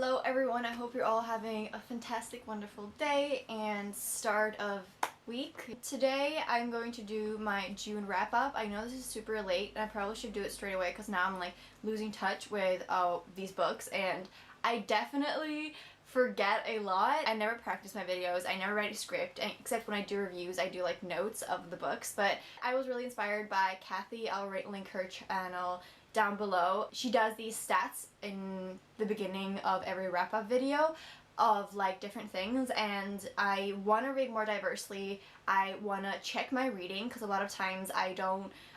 Hello everyone, I hope you're all having a fantastic, wonderful day and start of week. Today I'm going to do my June wrap up. I know this is super late and I probably should do it straight away because now I'm like losing touch with these books and I definitely forget a lot. I never practice my videos, I never write a script, except when I do reviews I do like notes of the books, but I was really inspired by Kathy. I'll link her channel down below. She does these stats in the beginning of every wrap-up video of like different things, and I want to read more diversely. I want to check my reading because a lot of times I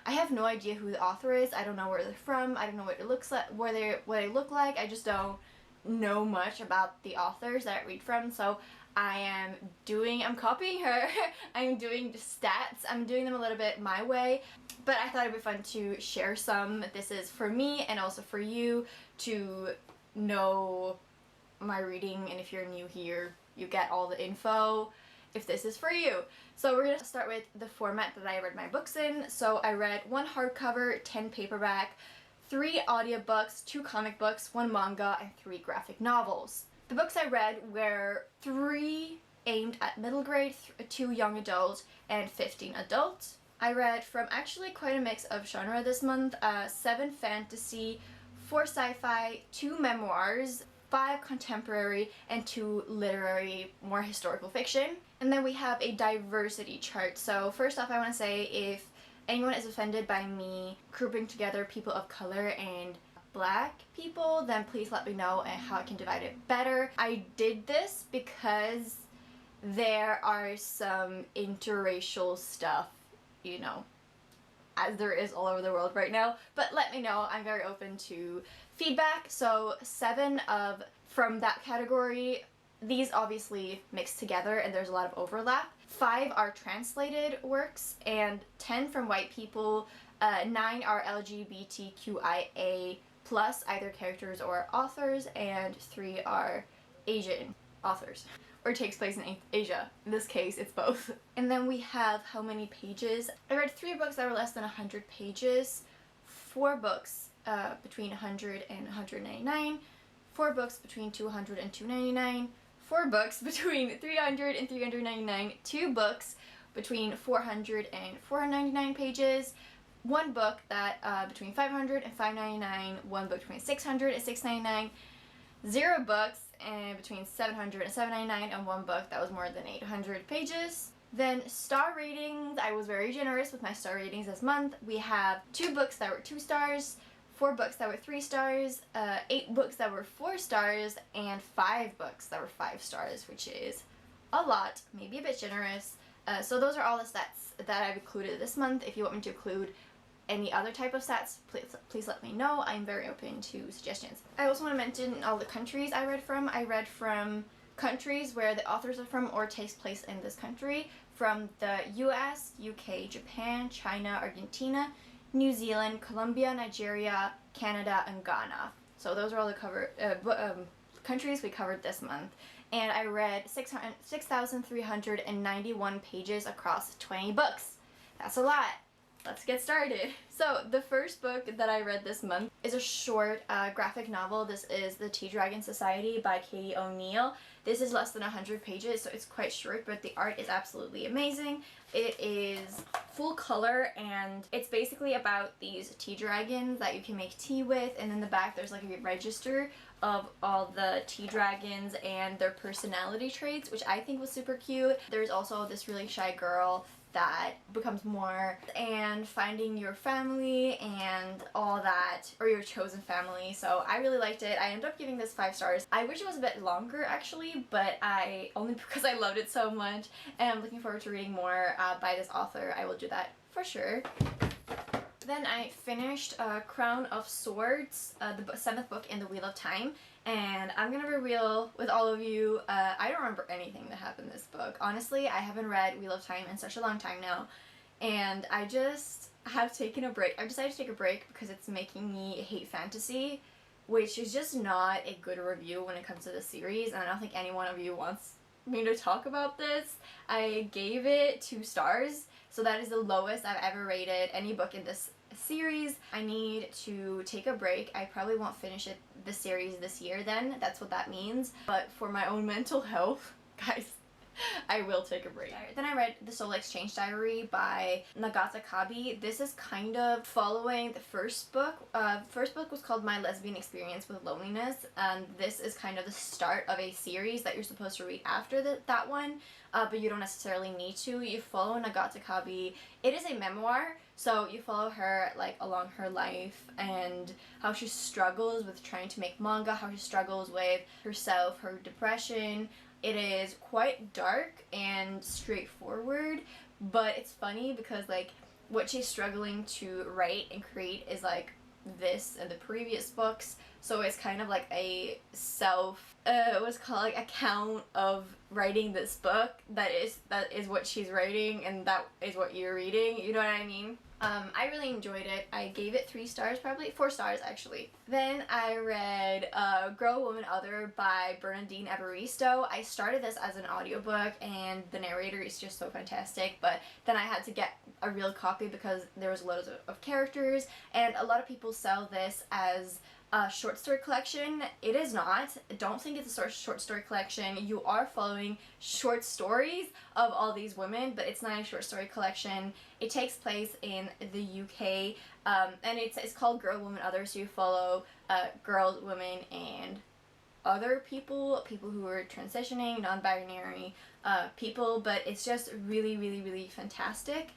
have no idea who the author is. I don't know where they're from. I don't know what it looks like, what they look like. I just don't know much about the authors that I read from, so I'm copying her. I'm doing stats. I'm doing them a little bit my way, but I thought it'd be fun to share some. This is for me and also for you to know my reading, and if you're new here, you get all the info if this is for you. So we're gonna start with the format that I read my books in. So I read 1 hardcover, 10 paperback, 3 audiobooks, 2 comic books, 1 manga, and 3 graphic novels. The books I read were 3 aimed at middle grade, 2 young adult, and 15 adult. I read from actually quite a mix of genre this month, 7 fantasy, 4 sci-fi, 2 memoirs, 5 contemporary, and 2 literary, more historical fiction. And then we have a diversity chart. So first off, I want to say if anyone is offended by me grouping together people of color and black people, then please let me know and how I can divide it better. I did this because there are some interracial stuff, you know, as there is all over the world right now, but let me know. I'm very open to feedback. So 7 from that category, these obviously mix together and there's a lot of overlap. 5 are translated works and 10 from white people, 9 are LGBTQIA+, either characters or authors, and 3 are Asian authors, or takes place in Asia. In this case, it's both. And then we have how many pages. I read 3 books that were less than 100 pages, 4 books between 100 and 199, 4 books between 200 and 299, 4 books between 300 and 399, 2 books between 400 and 499 pages, 1 book that between 500 and 599, 1 book between 600 and 699, 0 books and between 700 and 799, and 1 book that was more than 800 pages. Then star ratings, I was very generous with my star ratings this month. We have 2 books that were 2 stars, 4 books that were 3 stars, 8 books that were 4 stars, and 5 books that were 5 stars, which is a lot, maybe a bit generous. So those are all the stats that I've included this month. If you want me to include any other type of stats, please let me know. I'm very open to suggestions. I also want to mention all the countries I read from. I read from countries where the authors are from or takes place in this country, from the US, UK, Japan, China, Argentina, New Zealand, Colombia, Nigeria, Canada, and Ghana. So those are all the countries we covered this month. And I read 6,391 pages across 20 books. That's a lot. Let's get started. So the first book that I read this month is a short graphic novel. This is The Tea Dragon Society by Katie O'Neill. This is less than 100 pages, so it's quite short, but the art is absolutely amazing. It is full color and it's basically about these tea dragons that you can make tea with, and in the back there's like a register of all the tea dragons and their personality traits, which I think was super cute. There's also this really shy girl that becomes more, and finding your family and all that, or your chosen family. So I really liked it. I ended up giving this 5 stars. I wish it was a bit longer actually, but only because I loved it so much and I'm looking forward to reading more by this author. I will do that for sure. Then I finished Crown of Swords, the 7th book in the Wheel of Time, and I'm gonna be real with all of you. I don't remember anything that happened in this book. Honestly, I haven't read Wheel of Time in such a long time now, and I just have taken a break. I've decided to take a break because it's making me hate fantasy, which is just not a good review when it comes to the series, and I don't think any one of you wants me to talk about this. I gave it 2 stars, so that is the lowest I've ever rated any book in this series. I need to take a break. I probably won't finish the series this year then. That's what that means. But for my own mental health, guys, I will take a break. Then I read The Soul Exchange Diary by Nagata Kabi. This is kind of following the first book. First book was called My Lesbian Experience with Loneliness, and this is kind of the start of a series that you're supposed to read after that one, but you don't necessarily need to. You follow Nagata Kabi. It is a memoir, so you follow her like along her life and how she struggles with trying to make manga, how she struggles with herself, her depression. It is quite dark and straightforward, but it's funny because like what she's struggling to write and create is like this and the previous books, so it's kind of like a what's called like account of writing this book that is what she's writing and that is what you're reading, you know what I mean? I really enjoyed it. I gave it 3 stars, probably 4 stars actually. Then I read Girl, Woman, Other by Bernardine Evaristo. I started this as an audiobook and the narrator is just so fantastic, but then I had to get a real copy because there was loads of characters, and a lot of people sell this as a short story collection. It is not. Don't think it's a short story collection. You are following short stories of all these women, but it's not a short story collection. It takes place in the UK, and it's called Girl, Woman, Other, so you follow girls, women, and other people who are transitioning, non-binary people, but it's just really, really, really fantastic.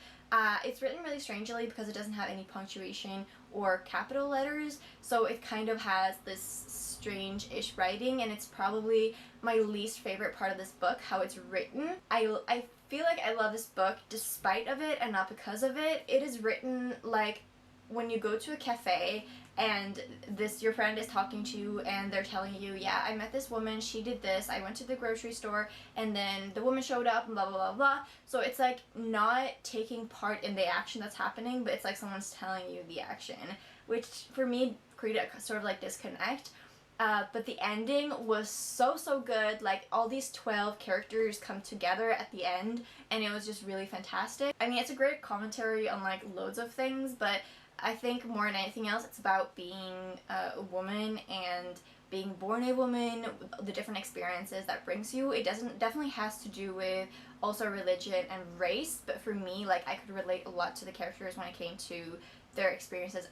It's written really strangely because it doesn't have any punctuation or capital letters, so it kind of has this strange-ish writing, and it's probably my least favorite part of this book, how it's written. I feel like I love this book despite of it and not because of it. It is written like when you go to a cafe and your friend is talking to you and they're telling you, yeah, I met this woman, she did this, I went to the grocery store and then the woman showed up and blah blah blah blah. So it's like not taking part in the action that's happening, but it's like someone's telling you the action, which for me created a sort of like disconnect. But the ending was so good. Like all these 12 characters come together at the end and it was just really fantastic. I mean, it's a great commentary on like loads of things, but I think more than anything else, it's about being a woman and being born a woman, the different experiences that brings you. It definitely has to do with also religion and race, but for me, like I could relate a lot to the characters when it came to their experiences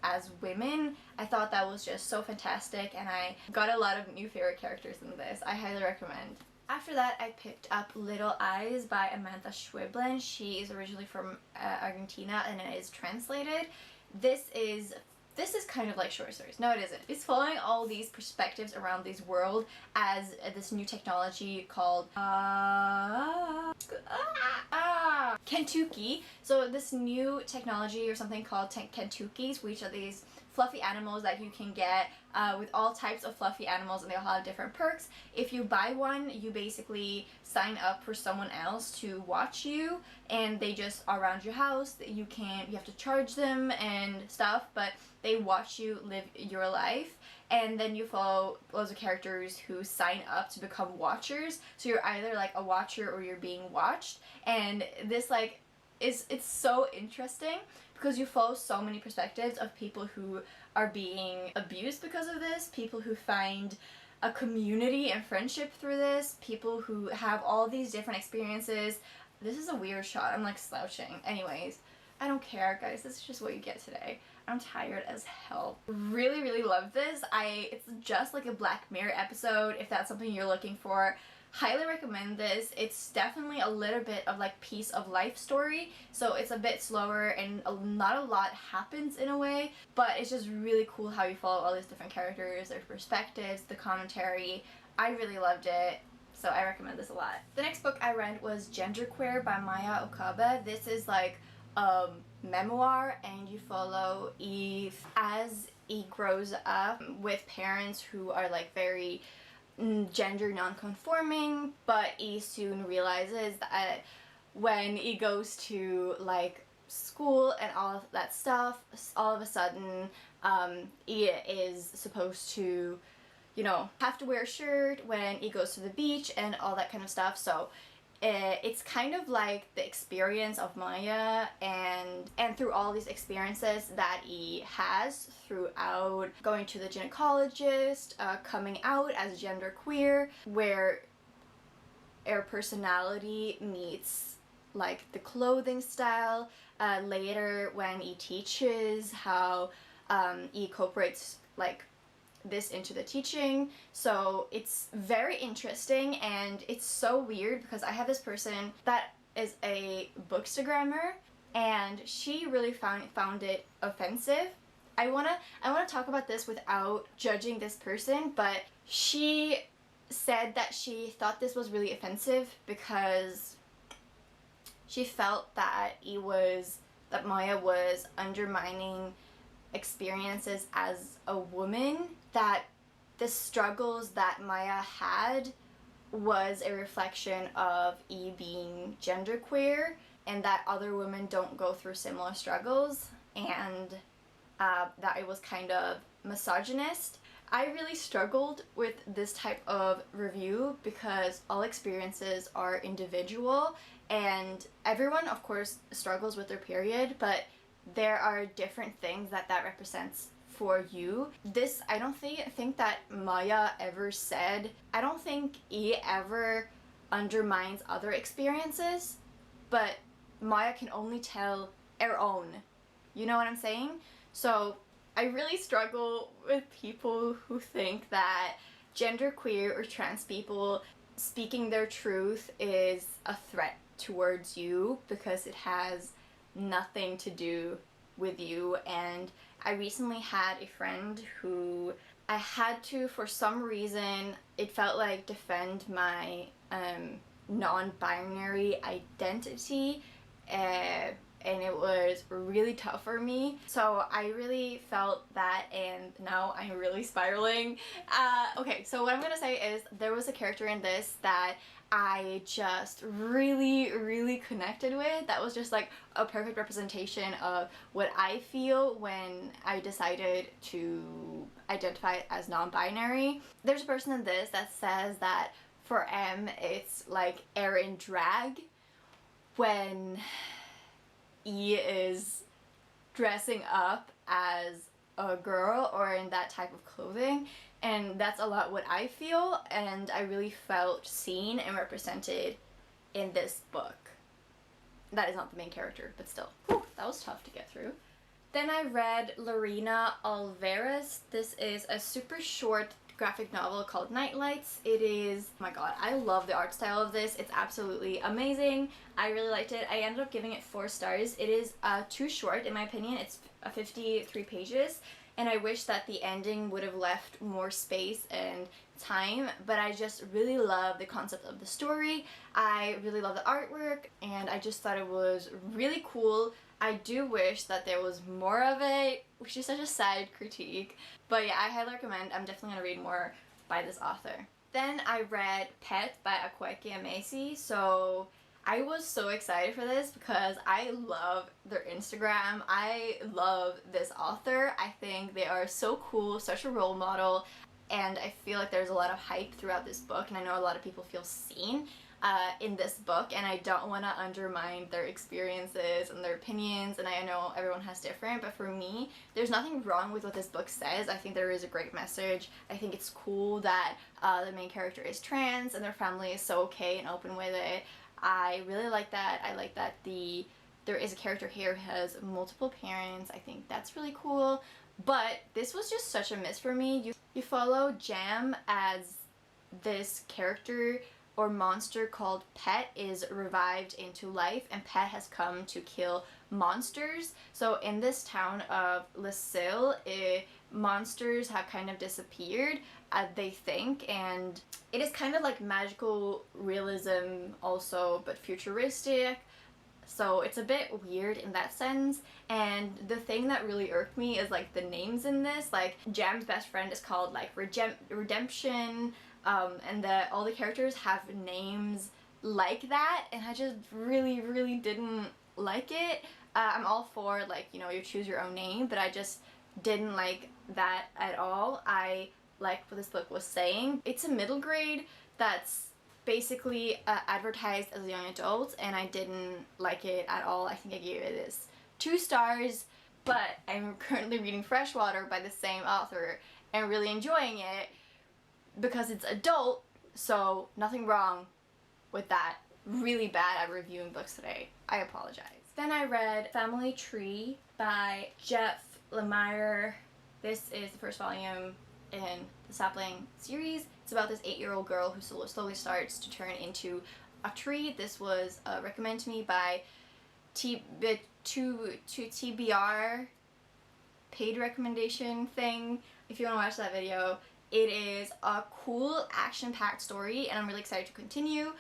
as women. I thought that was just so fantastic, and I got a lot of new favorite characters in this. I highly recommend. After that, I picked up Little Eyes by Amanda Schweblin. She is originally from Argentina and it is translated. This is kind of like short stories. No, it isn't. It's following all these perspectives around this world as this new technology called Kentucky. So this new technology or something called Kentuckys, which are these fluffy animals that you can get with all types of fluffy animals, and they all have different perks. If you buy one, you basically sign up for someone else to watch you, and they just are around your house. You have to charge them and stuff, but they watch you live your life. And then you follow loads of characters who sign up to become watchers. So you're either like a watcher or you're being watched. And this like it's so interesting because you follow so many perspectives of people who are being abused because of this, people who find a community and friendship through this, people who have all these different experiences. This is a weird shot. I'm like slouching. Anyways, I don't care, guys. This is just what you get today. I'm tired as hell. Really, really love this. It's just like a Black Mirror episode, if that's something you're looking for. Highly recommend this. It's definitely a little bit of like piece of life story, so it's a bit slower and not a lot happens in a way, but it's just really cool how you follow all these different characters, their perspectives, the commentary. I really loved it, so I recommend this a lot. The next book I read was Genderqueer by Maya Okabe. This is like memoir, and you follow Eve as he grows up with parents who are like very gender non-conforming, but he soon realizes that when he goes to like school and all of that stuff, all of a sudden he is supposed to you know, have to wear a shirt when he goes to the beach and all that kind of stuff. So it's kind of like the experience of Maya, and through all these experiences that he has throughout going to the gynecologist, coming out as genderqueer, where her personality meets like the clothing style. Later when he teaches how he incorporates like this into the teaching. So it's very interesting, and it's so weird because I have this person that is a bookstagrammer, and she really found it offensive. I wanna talk about this without judging this person, but she said that she thought this was really offensive because she felt that Maya was undermining experiences as a woman, that the struggles that Maya had was a reflection of being genderqueer, and that other women don't go through similar struggles, and that it was kind of misogynist. I really struggled with this type of review because all experiences are individual, and everyone of course struggles with their period, but there are different things that represents for you. This, I don't think that Maya ever said, I don't think he ever undermines other experiences, but Maya can only tell her own. You know what I'm saying? So I really struggle with people who think that genderqueer or trans people speaking their truth is a threat towards you because it has nothing to do with you. And I recently had a friend who I had to, for some reason, it felt like defend my non-binary identity, and it was really tough for me. So I really felt that, and now I'm really spiraling. Okay, so what I'm gonna say is there was a character in this that I just really connected with, that was just like a perfect representation of what I feel when I decided to identify as non-binary. There's a person in this that says that for M it's like Aaron drag when E is dressing up as a girl or in that type of clothing, and that's a lot what I feel, and I really felt seen and represented in this book. That is not the main character, but still. Whew, that was tough to get through. Then I read Lorena Alvarez. This is a super short graphic novel called Nightlights. It is, oh my god, I love the art style of this. It's absolutely amazing. I really liked it. I ended up giving it 4 stars. It is too short in my opinion. It's 53 pages, and I wish that the ending would have left more space and time, but I just really love the concept of the story. I really love the artwork, and I just thought it was really cool. I do wish that there was more of it, which is such a sad critique. But yeah, I highly recommend. I'm definitely going to read more by this author. Then I read Pet by Akwaeke Emesi. So I was so excited for this because I love their Instagram. I love this author. I think they are so cool, such a role model, and I feel like there's a lot of hype throughout this book, and I know a lot of people feel seen in this book, and I don't want to undermine their experiences and their opinions, and I know everyone has different, but for me, there's nothing wrong with what this book says. I think there is a great message. I think it's cool that the main character is trans and their family is so okay and open with it. I really like that. I like that there is a character here who has multiple parents. I think that's really cool, but this was just such a miss for me. You follow Jam as this character or monster called Pet is revived into life, and Pet has come to kill monsters. So in this town of Lucille, monsters have kind of disappeared, they think, and it is kind of like magical realism also, but futuristic. So it's a bit weird in that sense, and the thing that really irked me is like the names in this. Like Jam's best friend is called like Redemption, and all the characters have names like that, and I just really didn't like it. I'm all for, like, you know, you choose your own name, but I just didn't like that at all. I like what this book was saying. It's a middle grade that's basically advertised as a young adult, and I didn't like it at all. I think I gave it this 2 stars, but I'm currently reading Freshwater by the same author and really enjoying it because it's adult, so nothing wrong with that. Really bad at reviewing books today. I apologize. Then I read Family Tree by Jeff Lemire. This is the first volume in the Sapling series. It's about this 8-year-old girl who slowly starts to turn into a tree. This was recommended to me by TBR paid recommendation thing. If you want to watch that video, it is a cool action-packed story and I'm really excited to continue.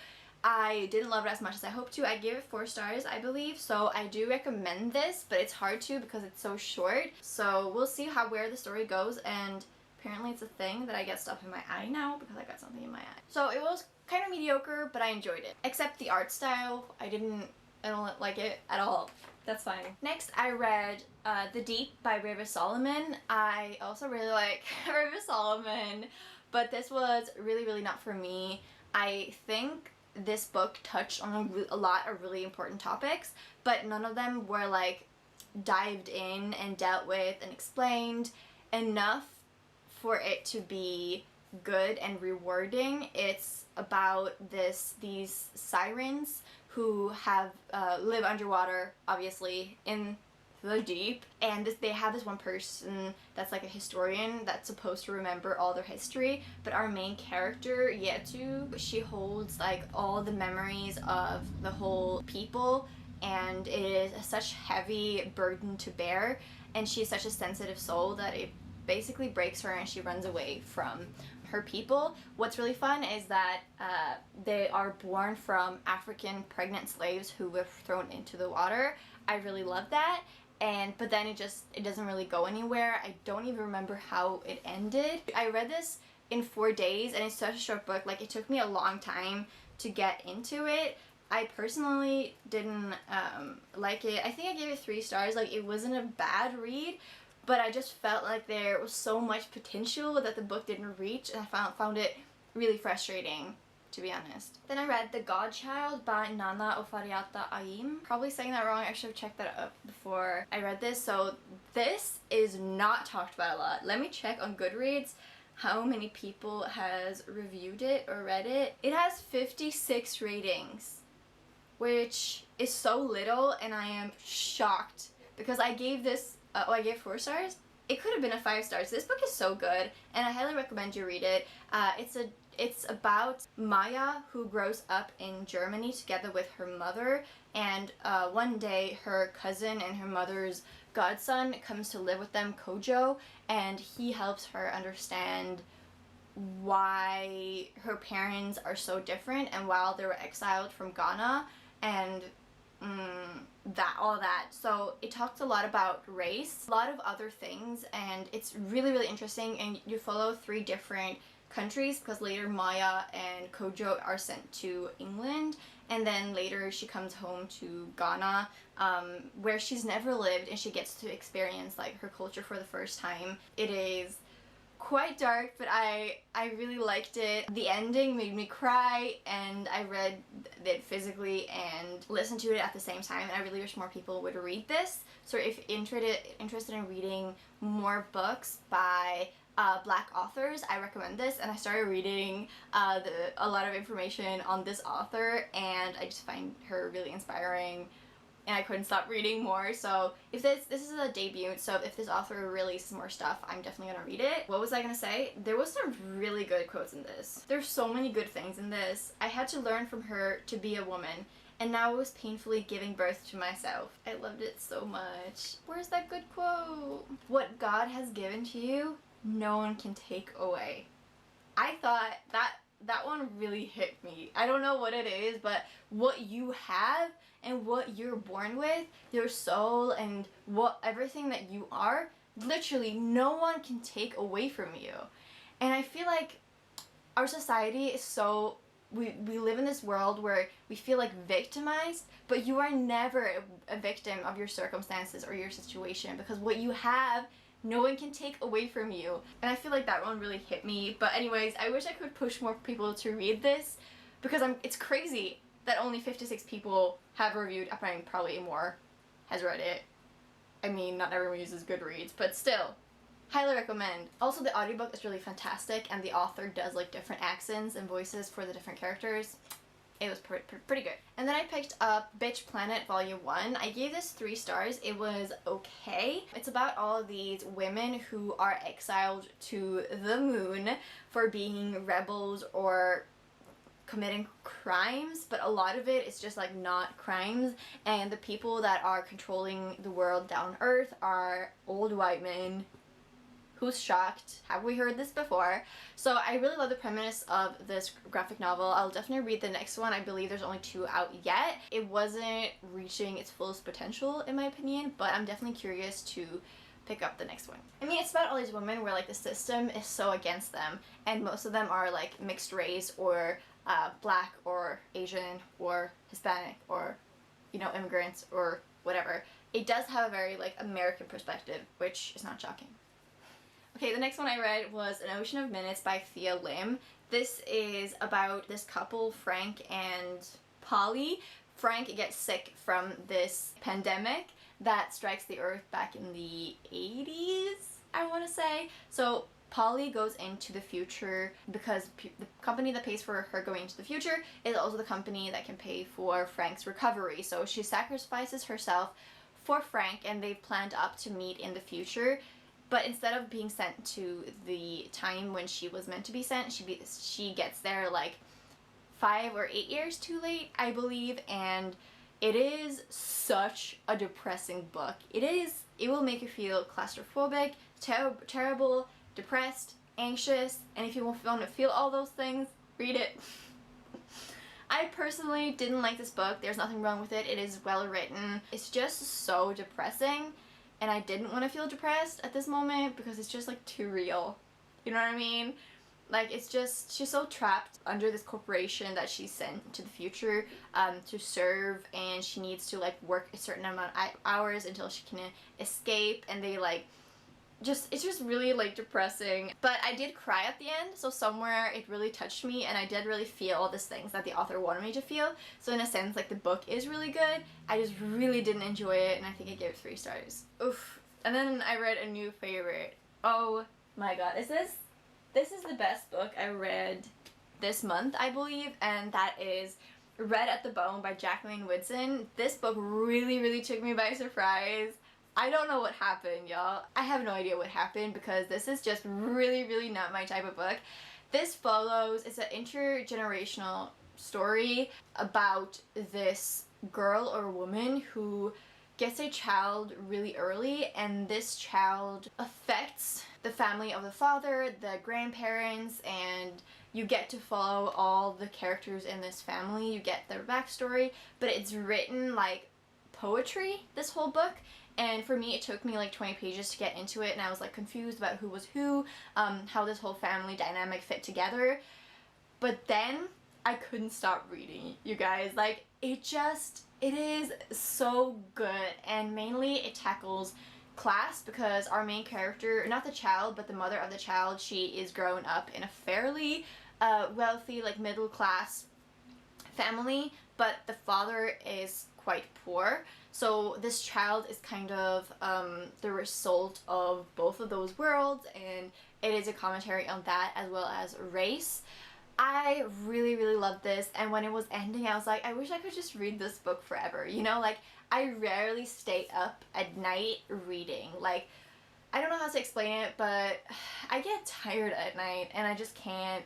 I didn't love it as much as I hoped to. I gave it 4 stars, I believe, so I do recommend this, but it's hard to because it's so short. So we'll see where the story goes, and apparently it's a thing that I get stuff in my eye now because I got something in my eye. So it was kind of mediocre, but I enjoyed it. Except the art style, I don't like it at all. That's fine. Next, I read The Deep by River Solomon. I also really like River Solomon, but this was really not for me. I think this book touched on a lot of really important topics, but none of them were like dived in and dealt with and explained enough for it to be good and rewarding. It's about these sirens who have live underwater, obviously, in the deep, and they have this one person that's like a historian that's supposed to remember all their history, but our main character, Yetu, she holds like all the memories of the whole people, and it is such heavy burden to bear, and she's such a sensitive soul that it basically breaks her and she runs away from her people. What's really fun is that they are born from African pregnant slaves who were thrown into the water. I really love that. But then it doesn't really go anywhere. I don't even remember how it ended. I read this in 4 days and it's such a short book. Like, it took me a long time to get into it. I personally didn't like it. I think I gave it 3 stars. Like, it wasn't a bad read, but I just felt like there was so much potential that the book didn't reach, and I found it really frustrating, to be honest. Then I read The Godchild by Nana Ofariata Aim. Probably saying that wrong. I should have checked that up before I read this. So this is not talked about a lot. Let me check on Goodreads how many people has reviewed it or read it. It has 56 ratings, which is so little, and I am shocked because I gave this I gave 4 stars. It could have been a 5 stars. This book is so good, and I highly recommend you read it. It's about Maya, who grows up in Germany together with her mother, and one day her cousin and her mother's godson comes to live with them, Kojo, and he helps her understand why her parents are so different and while they were exiled from Ghana, and all that. So it talks a lot about race, a lot of other things, and it's really interesting, and you follow 3 different countries because later Maya and Kojo are sent to England, and then later she comes home to Ghana, where she's never lived, and she gets to experience like her culture for the first time. It is quite dark, but I really liked it. The ending made me cry, and I read it physically and listened to it at the same time, and I really wish more people would read this. So if interested in reading more books by Black authors, I recommend this. And I started reading a lot of information on this author, and I just find her really inspiring, and I couldn't stop reading more. So if this is a debut, so if this author releases more stuff, I'm definitely gonna read it. What was I gonna say? There was some really good quotes in this. There's so many good things in this. I had to learn from her to be a woman, and now I was painfully giving birth to myself. I loved it so much. Where's that good quote? What God has given to you, no one can take away. I thought that one really hit me. I don't know what it is, but what you have and what you're born with, your soul and everything that you are, literally no one can take away from you. And I feel like our society is so, we live in this world where we feel like victimized, but you are never a victim of your circumstances or your situation, because what you have no one can take away from you. And I feel like that one really hit me. But anyways, I wish I could push more people to read this because it's crazy that only 56 people have reviewed. I mean, probably more has read it. I mean, not everyone uses Goodreads, but still, highly recommend. Also, the audiobook is really fantastic, and the author does like different accents and voices for the different characters. It was pretty good. And then I picked up Bitch Planet Volume 1. I gave this 3 stars. It was okay. It's about all of these women who are exiled to the moon for being rebels or committing crimes, but a lot of it is just like not crimes, and the people that are controlling the world down Earth are old white men. Who's shocked? Have we heard this before? So I really love the premise of this graphic novel. I'll definitely read the next one. I believe there's only 2 out yet. It wasn't reaching its fullest potential in my opinion, but I'm definitely curious to pick up the next one. I mean, it's about all these women where like the system is so against them, and most of them are like mixed race or black or Asian or Hispanic or, you know, immigrants or whatever. It does have a very like American perspective, which is not shocking. Okay, the next one I read was An Ocean of Minutes by Thea Lim. This is about this couple, Frank and Polly. Frank gets sick from this pandemic that strikes the earth back in the 80s, I want to say. So Polly goes into the future because the company that pays for her going into the future is also the company that can pay for Frank's recovery. So she sacrifices herself for Frank, and they've planned up to meet in the future. But instead of being sent to the time when she was meant to be sent, she gets there like 5 or 8 years too late, I believe, and it is such a depressing book. It will make you feel claustrophobic, terrible, depressed, anxious, and if you want to feel all those things, read it. I personally didn't like this book. There's nothing wrong with it. It is well written. It's just so depressing. And I didn't want to feel depressed at this moment because it's just like too real. You know what I mean? Like, it's just, she's so trapped under this corporation that she's sent to the future to serve, and she needs to like work a certain amount of hours until she can escape, and they like it's just really like depressing. But I did cry at the end, so somewhere it really touched me, and I did really feel all these things that the author wanted me to feel. So in a sense, like, the book is really good. I just really didn't enjoy it, and I think I gave it 3 stars. Oof. And then I read a new favorite. Oh my god, this is the best book I read this month, I believe, and that is Red at the Bone by Jacqueline Woodson. This book really took me by surprise. I don't know what happened, y'all. I have no idea what happened because this is just really not my type of book. This follows, it's an intergenerational story about this girl or woman who gets a child really early, and this child affects the family of the father, the grandparents, and you get to follow all the characters in this family. You get their backstory, but it's written like poetry, this whole book. And for me, it took me like 20 pages to get into it, and I was like confused about who was who, how this whole family dynamic fit together. But then I couldn't stop reading, you guys. Like, it is so good, and mainly it tackles class because our main character, not the child, but the mother of the child, she is grown up in a fairly wealthy, like middle class family, but the father is quite poor. So this child is kind of the result of both of those worlds, and it is a commentary on that as well as race. I really loved this, and when it was ending, I was like, I wish I could just read this book forever, you know? Like, I rarely stay up at night reading. Like, I don't know how to explain it, but I get tired at night, and I just can't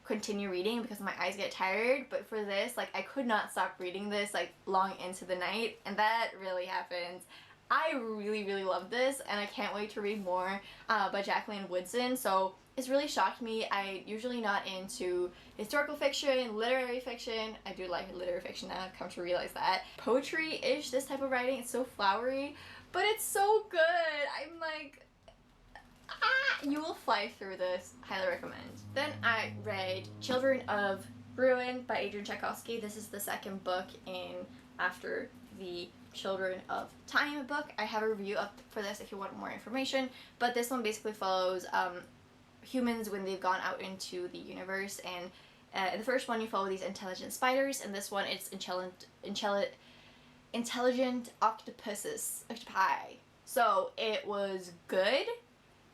continue reading because my eyes get tired. But for this, like, I could not stop reading this like long into the night, and that really happens. I really love this, and I can't wait to read more by Jacqueline Woodson. So it's really shocked me. I usually not into historical fiction, literary fiction. I do like literary fiction now, I've come to realize that. Poetry-ish, this type of writing, it's so flowery, but it's so good. I'm like, you will fly through this. Highly recommend. Then I read Children of Ruin by Adrian Tchaikovsky. This is the second book in after the Children of Time book. I have a review up for this if you want more information, but this one basically follows humans when they've gone out into the universe, and in the first one you follow these intelligent spiders, and this one it's intelligent octopi. So it was good.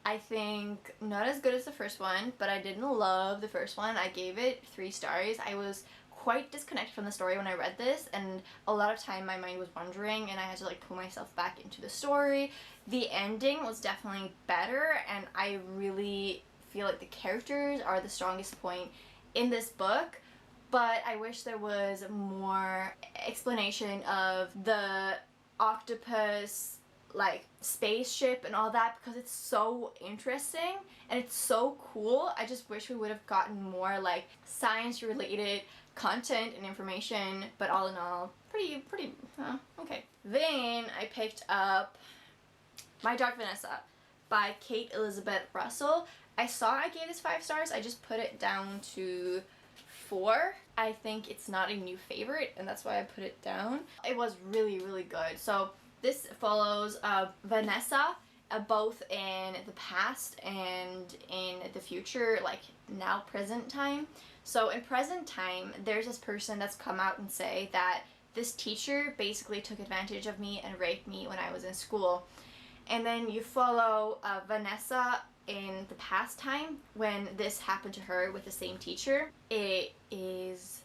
I think not as good as the first one, but I didn't love the first one. I gave it 3 stars. I was quite disconnected from the story when I read this, and a lot of time my mind was wandering and I had to like pull myself back into the story. The ending was definitely better, and I really feel like the characters are the strongest point in this book, but I wish there was more explanation of the octopus like spaceship and all that, because it's so interesting and it's so cool. I just wish we would have gotten more like science related content and information, but all in all pretty okay. Then I picked up My Dark Vanessa by Kate Elizabeth Russell. I gave this 5 stars. I just put it down to 4. I think it's not a new favorite, and that's why I put it down. It was really good. So this follows Vanessa, both in the past and in the future, like now present time. So in present time, there's this person that's come out and say that this teacher basically took advantage of me and raped me when I was in school. And then you follow Vanessa in the past time when this happened to her with the same teacher. It is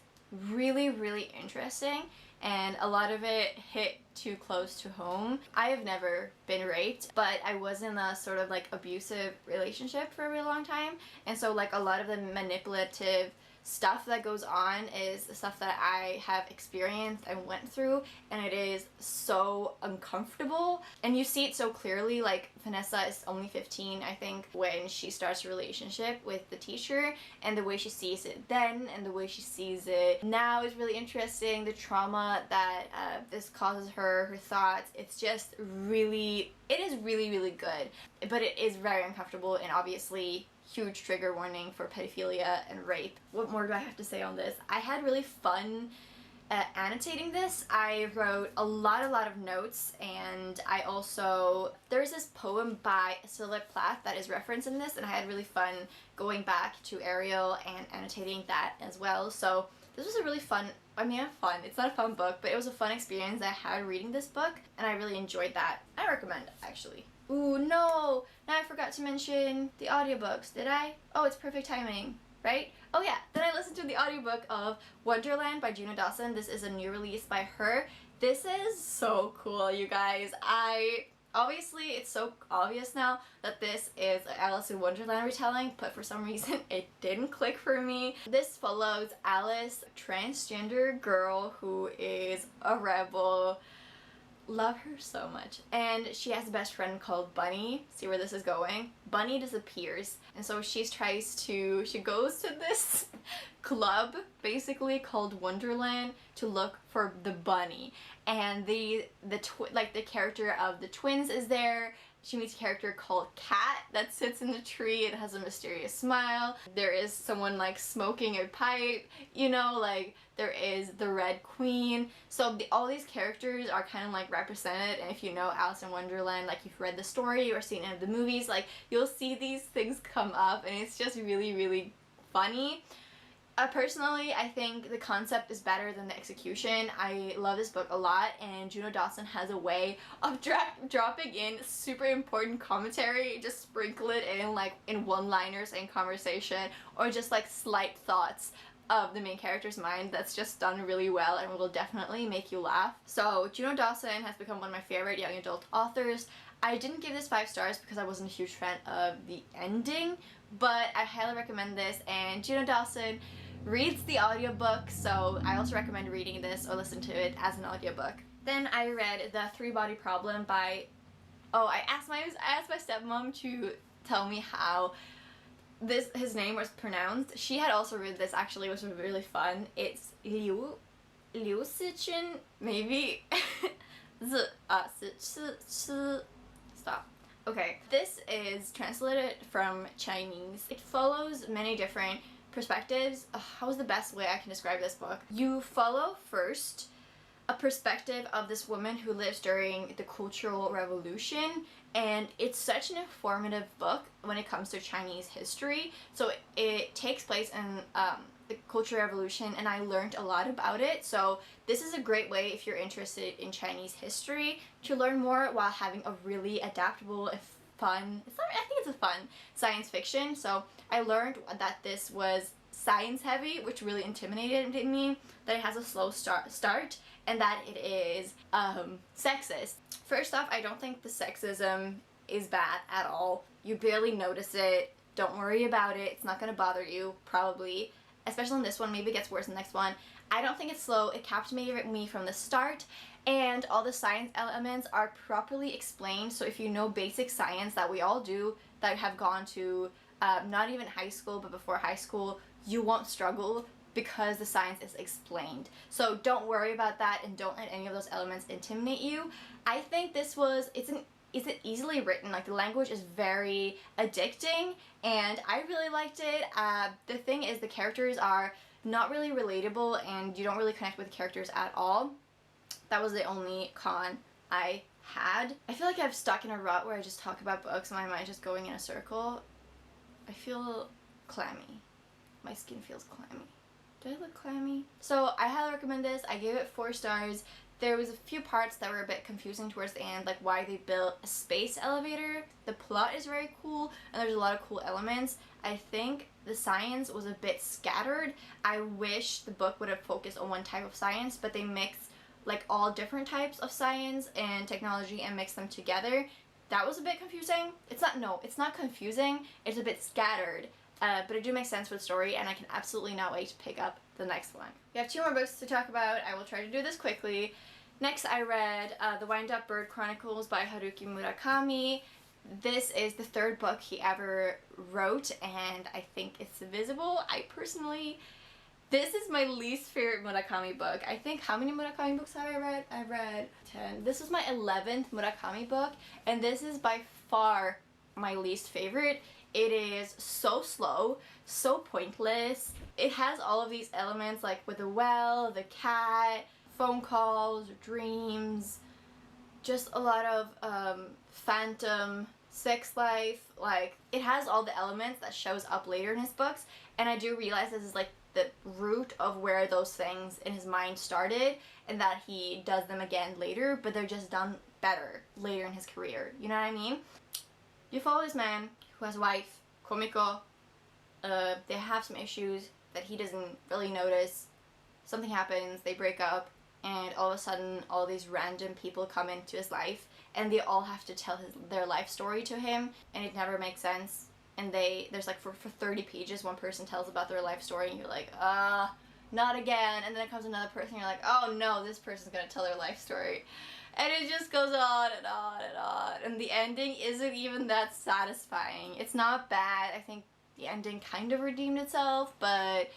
really interesting, and a lot of it hit too close to home. I have never been raped, but I was in a sort of like abusive relationship for a really long time, and so like a lot of the manipulative stuff that goes on is the stuff that I have experienced and went through, and it is so uncomfortable. And you see it so clearly. Like Vanessa is only 15, I think, when she starts a relationship with the teacher, and the way she sees it then and the way she sees it now is really interesting. The trauma that this causes her thoughts, it's just really, it is really good, but it is very uncomfortable, and obviously huge trigger warning for pedophilia and rape. What more do I have to say on this? I had really fun annotating this. I wrote a lot of notes, and I also, there's this poem by Sylvia Plath that is referenced in this, and I had really fun going back to Ariel and annotating that as well. So this was a really fun, it's not a fun book, but it was a fun experience I had reading this book, and I really enjoyed that. I recommend it, actually. Ooh, no! Now I forgot to mention the audiobooks, did I? Oh, it's perfect timing, right? Oh yeah, then I listened to the audiobook of Wonderland by Juno Dawson. This is a new release by her. This is so cool, you guys. Obviously, it's so obvious now that this is an Alice in Wonderland retelling, but for some reason it didn't click for me. This follows Alice, a transgender girl who is a rebel. Love her so much. And she has a best friend called Bunny. See where this is going? Bunny disappears, and so she goes to this club basically called Wonderland to look for the bunny. And the character of the twins is there. She meets a character called Cat that sits in the tree and has a mysterious smile. There is someone like smoking a pipe, you know, like there is the Red Queen. So all these characters are kind of like represented, and if you know Alice in Wonderland, like you've read the story or seen any of the movies, like you'll see these things come up, and it's just really funny. Personally, I think the concept is better than the execution. I love this book a lot, and Juno Dawson has a way of dropping in super important commentary, just sprinkle it in like in one-liners in conversation, or just like slight thoughts of the main character's mind that's just done really well and will definitely make you laugh. So Juno Dawson has become one of my favorite young adult authors. I didn't give this 5 stars because I wasn't a huge fan of the ending, but I highly recommend this, and Juno Dawson reads the audiobook, so I also recommend reading this or listen to it as an audiobook. Then I read The 3-Body Problem by, I asked my stepmom to tell me how his name was pronounced. She had also read this actually, which was really fun. It's Liu Sichen, maybe. Stop. Okay, this is translated from Chinese. It follows many different perspectives. How is the best way I can describe this book? You follow first a perspective of this woman who lives during the Cultural Revolution, and it's such an informative book when it comes to Chinese history. So it takes place in the Cultural Revolution, and I learned a lot about it. So this is a great way, if you're interested in Chinese history, to learn more while having a really adaptable and fun, I think it's a fun science fiction. So I learned that this was science heavy, which really intimidated me, that it has a slow start, and that it is sexist. First off, I don't think the sexism is bad at all. You barely notice it. Don't worry about it. It's not gonna bother you, probably. Especially in this one, maybe it gets worse in the next one. I don't think it's slow. It captivated me from the start, and all the science elements are properly explained. So if you know basic science that we all do, that have gone to not even high school, but before high school, you won't struggle because the science is explained. So don't worry about that, and don't let any of those elements intimidate you. I think this was, it's easily written. Like, the language is very addicting, and I really liked it. The thing is, the characters are not really relatable, and you don't really connect with the characters at all. That was the only con I had. I feel like I'm stuck in a rut where I just talk about books and my mind's just going in a circle. I feel clammy. My skin feels clammy. Do I look clammy? So I highly recommend this. I gave it 4 stars. There was a few parts that were a bit confusing towards the end, like why they built a space elevator. The plot is very cool, and there's a lot of cool elements. I think the science was a bit scattered. I wish the book would have focused on one type of science, but they mixed like all different types of science and technology and mixed them together. That was a bit confusing. It's not confusing. It's a bit scattered, but it do make sense for the story, and I can absolutely not wait to pick up the next one. We have 2 more books to talk about. I will try to do this quickly. Next, I read The Wind-Up Bird Chronicles by Haruki Murakami. This is the 3rd book he ever wrote, and I think it's visible. This is my least favorite Murakami book. I think, how many Murakami books have I read? I've read 10. This is my 11th Murakami book, and this is by far my least favorite. It is so slow, so pointless. It has all of these elements, like with the well, the cat, phone calls, dreams, just a lot of phantom sex life. Like, it has all the elements that shows up later in his books, and I do realize this is like the root of where those things in his mind started, and that he does them again later, but they're just done better later in his career. You know what I mean? You follow this man who has a wife, Komiko. They have some issues that he doesn't really notice. Something happens, they break up, and all of a sudden all these random people come into his life, and they all have to tell their life story to him, and it never makes sense. And there's like for 30 pages, one person tells about their life story, and you're like, not again. And then it comes another person, and you're like, oh no, this person's gonna tell their life story. And it just goes on and on and on. And the ending isn't even that satisfying. It's not bad. I think the ending kind of redeemed itself, but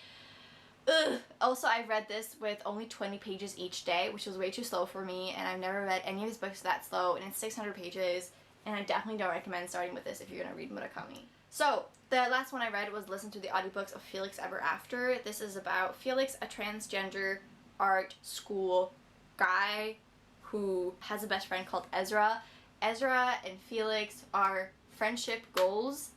ugh. Also, I read this with only 20 pages each day, which was way too slow for me, and I've never read any of his books that slow, and it's 600 pages, and I definitely don't recommend starting with this if you're gonna read Murakami. So, the last one I read was listen to the audiobooks of Felix Ever After. This is about Felix, a transgender art school guy who has a best friend called Ezra. Ezra and Felix are friendship goals.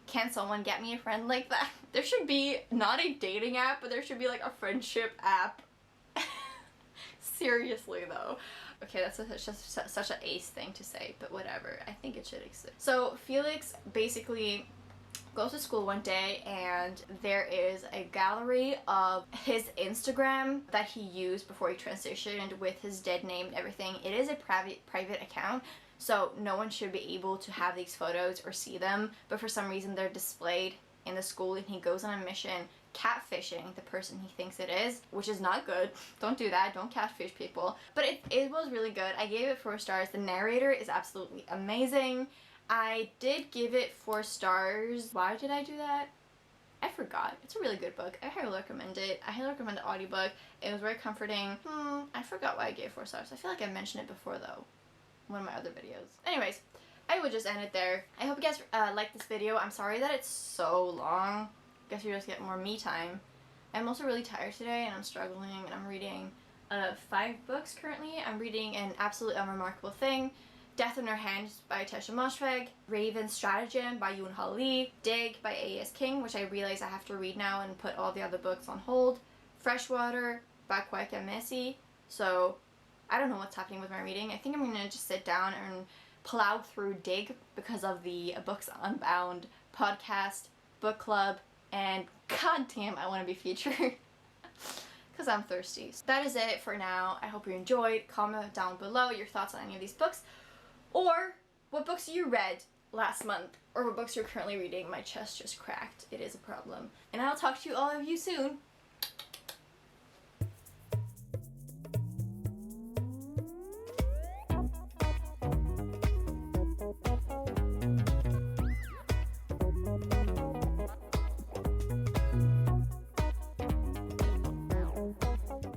Can someone get me a friend like that? There should be, not a dating app, but there should be like a friendship app. Seriously though. Okay, that's just such an ace thing to say, but whatever. I think it should exist. So Felix basically goes to school one day, and there is a gallery of his Instagram that he used before he transitioned with his dead name and everything. It is a private account, so no one should be able to have these photos or see them, but for some reason they're displayed in the school, and he goes on a mission catfishing the person he thinks it is, which is not good. Don't do that. Don't catfish people. But it was really good. I gave it 4 stars. The narrator is absolutely amazing. I did give it 4 stars. Why did I do that? I forgot. It's a really good book. I highly recommend it. I highly recommend the audiobook. It was very comforting. I forgot why I gave 4 stars. I feel like I mentioned it before though. One of my other videos. Anyways, I would just end it there. I hope you guys liked this video. I'm sorry that it's so long. Guess you just get more me time. I'm also really tired today, and I'm struggling, and I'm reading of 5 books currently. I'm reading An Absolute Unremarkable Thing, Death in Her Hands by Tesha Moshfegh, Raven's Stratagem by Yoon-Ha Lee, Dig by A.S. King, which I realize I have to read now and put all the other books on hold, Freshwater by Kwaika Messi. So I don't know what's happening with my reading. I think I'm gonna just sit down and plow through Dig because of the Books Unbound podcast, book club, and goddamn, I want to be featured because I'm thirsty. So that is it for now. I hope you enjoyed. Comment down below your thoughts on any of these books, or what books you read last month, or what books you're currently reading. My chest just cracked. It is a problem. And I'll talk to all of you soon.